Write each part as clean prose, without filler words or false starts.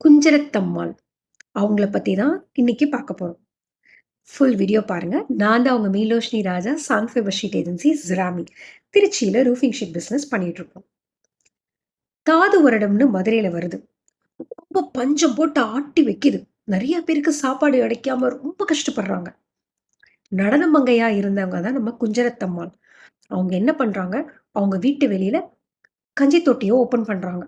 குஞ்சரத்தம்மாள். அவங்கள பத்தி தான் இன்னைக்கு பார்க்க போறோம். ஃபுல் வீடியோ பாருங்க. நான் தான் உங்க மீலோஷினி ராஜா, சான்ஃபைபர் ஷீட் ஏஜென்சி ஜிராமி. திருச்சியில ரூஃபிங் ஷீட் பிசினஸ் பண்ணிட்டு இருக்கோம். தாது வருடம்னு மதுரையில வருது. ரொம்ப பஞ்சம் போட்டு ஆட்டி வைக்குது. நெறைய பேருக்கு சாப்பாடு கிடைக்காம ரொம்ப கஷ்டப்படுறாங்க. நடன மங்கையா இருந்தவங்க தான் நம்ம குஞ்சரத்தம்மாள். அவங்க என்ன பண்றாங்க, அவங்க வீட்டு வெளியில கஞ்சி தொட்டிய ஓப்பன் பண்றாங்க.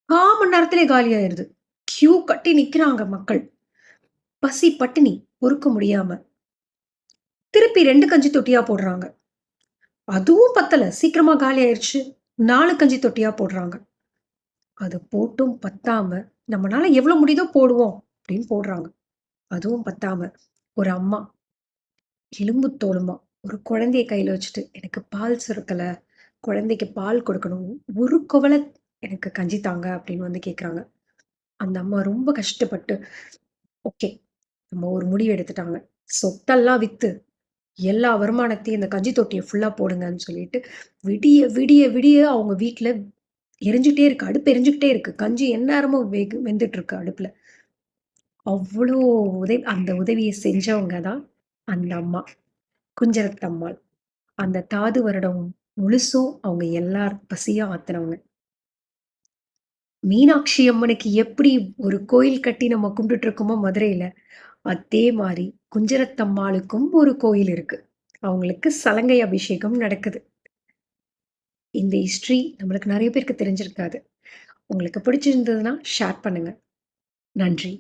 1/4 மணி நேரத்திலே காலியாயிருது. கியூ கட்டி நிக்கிறாங்க மக்கள். பசி, பட்டினி பொறுக்க முடியாம. திருப்பி 2 கஞ்சி தொட்டியா போடுறாங்க. அதுவும் பத்தல. சீக்கிரமா காலி ஆயிருச்சு. 4 கஞ்சி தொட்டியா போடுறாங்க. அது போட்டும் பத்தாம, நம்மனால எவ்வளோ முடியுதோ போடுவோம் அப்படின்னு போடுறாங்க. அதுவும் பத்தாம, ஒரு அம்மா எலும்பு தோலுமா ஒரு குழந்தைய கையில வச்சுட்டு, "எனக்கு பால் சுரக்கல. குழந்தைக்கு பால் கொடுக்கணும். ஒரு குவள எனக்கு கஞ்சி தாங்க" அப்படின்னு வந்து கேட்குறாங்க. அந்த அம்மா ரொம்ப கஷ்டப்பட்டு, ஓகே. நம்ம ஒரு முடிவு எடுத்துட்டாங்க. சொத்தெல்லாம் வித்து எல்லா வருமானத்தையும் இந்த கஞ்சி தொட்டிய ஃபுல்லா போடுங்கன்னு சொல்லிட்டு, விடிய விடிய விடிய அவங்க வீட்ல எரிஞ்சுட்டே இருக்கு. அடுப்பு எரிஞ்சுகிட்டே இருக்கு. கஞ்சி எந்நேரமும் வெந்துட்டு இருக்கு அடுப்புல. அவ்ளோ அந்த உதவிய செஞ்சவங்க தான் அந்த அம்மா. குஞ்சரத்தம்மாள். அந்த தாது வருடம் முழுசும் அவங்க எல்லார் பசியும் ஆத்துனவங்க. மீனாட்சி அம்மனுக்கு எப்படி ஒரு கோயில் கட்டி நம்ம கும்பிட்டுட்டு இருக்கோமோ மதுரையில, அதே மாரி குஞ்சரத்தம்மாளுக்கும் ஒரு கோயில் இருக்கு. அவங்களுக்கு சலங்கை அபிஷேகம் நடக்குது. இந்த ஹிஸ்டரி நம்மளுக்கு நெறைய பேருக்கு தெரிஞ்சிருக்காது. உங்களுக்கு பிடிச்சிருந்ததுன்னா ஷேர் பண்ணுங்க. நன்றி.